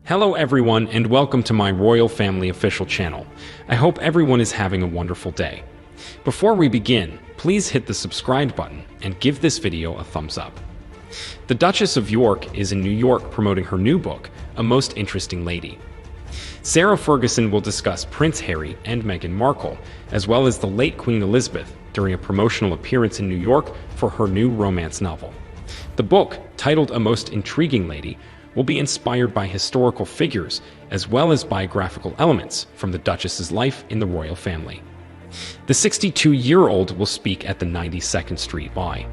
Hello everyone and welcome to my Royal Family official channel. I hope everyone is having a wonderful day. Before we begin, please hit the subscribe button and give this video a thumbs up. The Duchess of York is in New York promoting her new book, A Most Interesting Lady. Sarah Ferguson will discuss Prince Harry and Meghan Markle, as well as the late Queen Elizabeth, during a promotional appearance in New York for her new romance novel. The book, titled A Most Intriguing Lady, will be inspired by historical figures as well as biographical elements from the Duchess's life in the royal family. The 62-year-old will speak at the 92nd Street Y,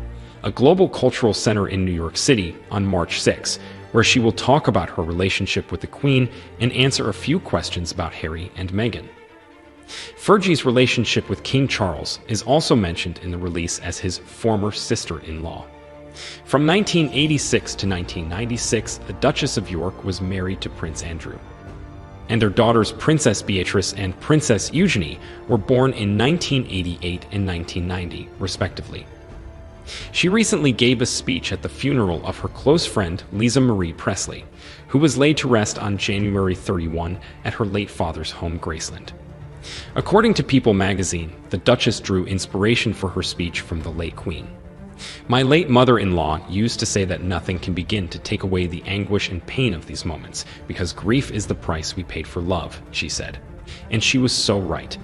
a global cultural center in New York City, on March 6, where she will talk about her relationship with the Queen and answer a few questions about Harry and Meghan. Fergie's relationship with King Charles is also mentioned in the release as his former sister-in-law. From 1986 to 1996, the Duchess of York was married to Prince Andrew, and their daughters Princess Beatrice and Princess Eugenie were born in 1988 and 1990, respectively. She recently gave a speech at the funeral of her close friend Lisa Marie Presley, who was laid to rest on January 31 at her late father's home, Graceland. According to People magazine, the Duchess drew inspiration for her speech from the late Queen. "My late mother-in-law used to say that nothing can begin to take away the anguish and pain of these moments, because grief is the price we paid for love," she said. And she was so right.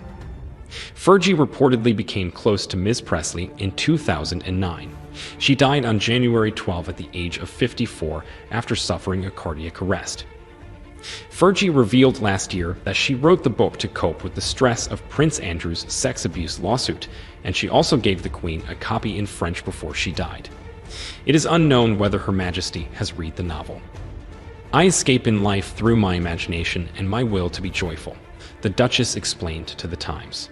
Fergie reportedly became close to Ms. Presley in 2009. She died on January 12 at the age of 54 after suffering a cardiac arrest. Fergie revealed last year that she wrote the book to cope with the stress of Prince Andrew's sex abuse lawsuit, and she also gave the Queen a copy in French before she died. It is unknown whether Her Majesty has read the novel. "I escape in life through my imagination and my will to be joyful," the Duchess explained to The Times.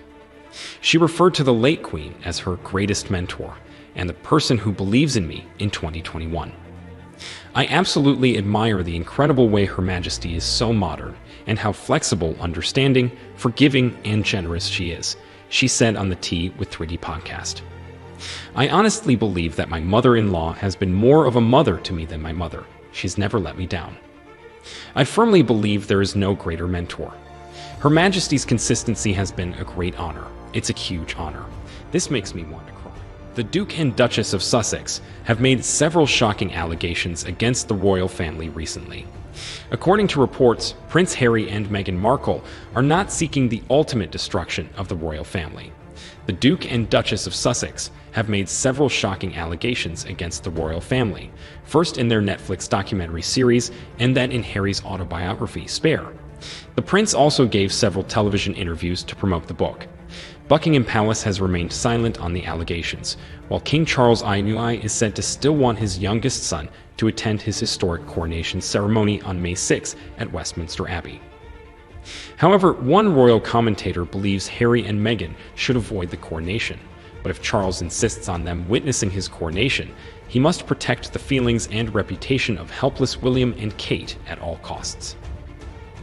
She referred to the late Queen as her greatest mentor and the person who believes in me in 2021. "I absolutely admire the incredible way Her Majesty is so modern and how flexible, understanding, forgiving, and generous she is," she said on the Tea with 3D podcast. "I honestly believe that my mother-in-law has been more of a mother to me than my mother. She's never let me down. I firmly believe there is no greater mentor. Her Majesty's consistency has been a great honor. It's a huge honor. This makes me want to cry." The Duke and Duchess of Sussex have made several shocking allegations against the royal family recently. According to reports, Prince Harry and Meghan Markle are not seeking the ultimate destruction of the royal family. The Duke and Duchess of Sussex have made several shocking allegations against the royal family, first in their Netflix documentary series and then in Harry's autobiography, Spare. The prince also gave several television interviews to promote the book. Buckingham Palace has remained silent on the allegations, while King Charles IX is said to still want his youngest son to attend his historic coronation ceremony on May 6 at Westminster Abbey. However, one royal commentator believes Harry and Meghan should avoid the coronation, but if Charles insists on them witnessing his coronation, he must protect the feelings and reputation of helpless William and Kate at all costs.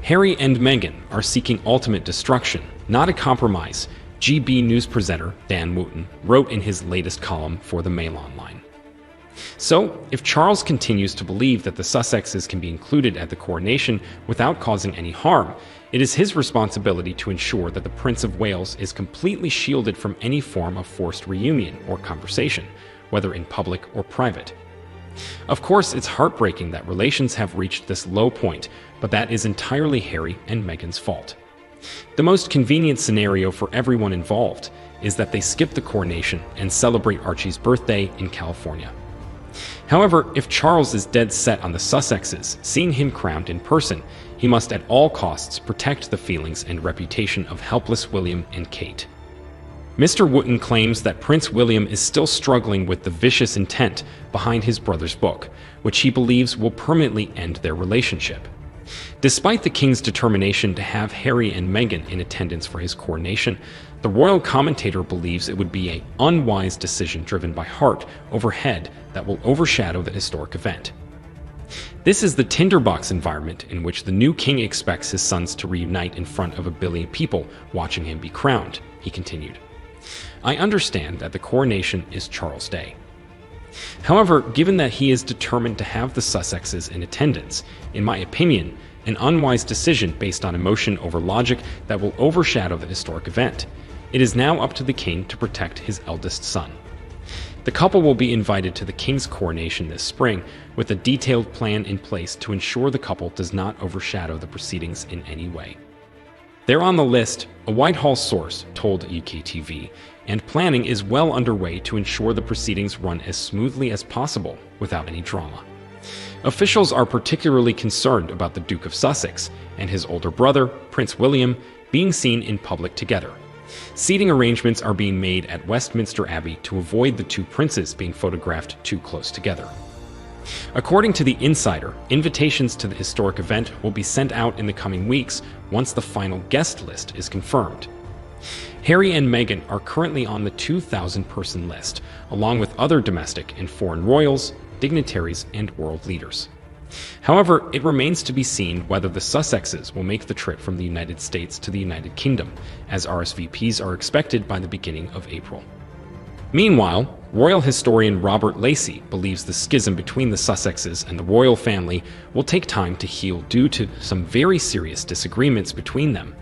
"Harry and Meghan are seeking ultimate destruction, not a compromise," GB News presenter Dan Wooten wrote in his latest column for the Mail Online. So, if Charles continues to believe that the Sussexes can be included at the coronation without causing any harm, it is his responsibility to ensure that the Prince of Wales is completely shielded from any form of forced reunion or conversation, whether in public or private. Of course, it's heartbreaking that relations have reached this low point, but that is entirely Harry and Meghan's fault. The most convenient scenario for everyone involved is that they skip the coronation and celebrate Archie's birthday in California. However, if Charles is dead set on the Sussexes seeing him crowned in person, he must at all costs protect the feelings and reputation of helpless William and Kate. Mr. Wooten claims that Prince William is still struggling with the vicious intent behind his brother's book, which he believes will permanently end their relationship. Despite the king's determination to have Harry and Meghan in attendance for his coronation, the royal commentator believes it would be an unwise decision driven by heart over head that will overshadow the historic event. "This is the tinderbox environment in which the new king expects his sons to reunite in front of 1 billion people watching him be crowned," he continued. "I understand that the coronation is Charles' Day. However, given that he is determined to have the Sussexes in attendance, in my opinion, an unwise decision based on emotion over logic that will overshadow the historic event. It is now up to the king to protect his eldest son. The couple will be invited to the king's coronation this spring, with a detailed plan in place to ensure the couple does not overshadow the proceedings in any way. They're on the list, a Whitehall source told UKTV, and planning is well underway to ensure the proceedings run as smoothly as possible without any drama. Officials are particularly concerned about the Duke of Sussex and his older brother, Prince William, being seen in public together. Seating arrangements are being made at Westminster Abbey to avoid the two princes being photographed too close together. According to The Insider, invitations to the historic event will be sent out in the coming weeks once the final guest list is confirmed. Harry and Meghan are currently on the 2,000-person list, along with other domestic and foreign royals, dignitaries, and world leaders. However, it remains to be seen whether the Sussexes will make the trip from the United States to the United Kingdom, as RSVPs are expected by the beginning of April. Meanwhile, royal historian Robert Lacey believes the schism between the Sussexes and the royal family will take time to heal due to some very serious disagreements between them.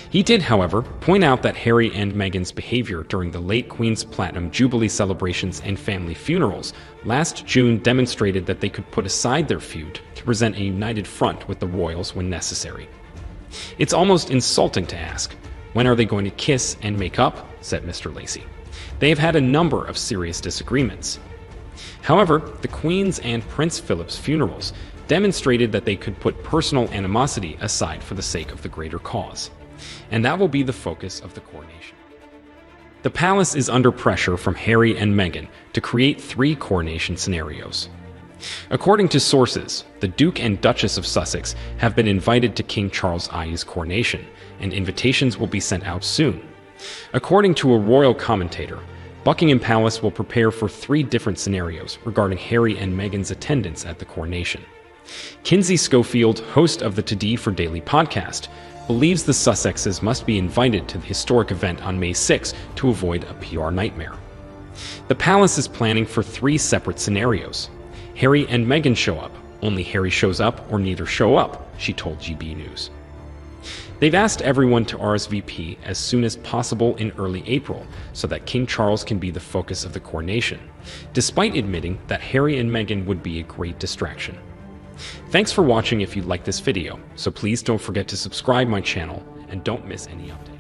He did, however, point out that Harry and Meghan's behavior during the late Queen's Platinum Jubilee celebrations and family funerals last June demonstrated that they could put aside their feud to present a united front with the royals when necessary. "It's almost insulting to ask, when are they going to kiss and make up?" said Mr. Lacey. "They have had a number of serious disagreements." However, the Queen's and Prince Philip's funerals demonstrated that they could put personal animosity aside for the sake of the greater cause. And that will be the focus of the coronation. The palace is under pressure from Harry and Meghan to create 3 coronation scenarios. According to sources, the Duke and Duchess of Sussex have been invited to King Charles II's coronation, and invitations will be sent out soon. According to a royal commentator, Buckingham Palace will prepare for 3 different scenarios regarding Harry and Meghan's attendance at the coronation. Kinsey Schofield, host of the Today for Daily podcast, believes the Sussexes must be invited to the historic event on May 6 to avoid a PR nightmare. The palace is planning for 3 separate scenarios. Harry and Meghan show up, only Harry shows up, or neither show up, she told GB News. They've asked everyone to RSVP as soon as possible in early April so that King Charles can be the focus of the coronation, despite admitting that Harry and Meghan would be a great distraction. Thanks for watching if you liked this video, so please don't forget to subscribe my channel and don't miss any updates.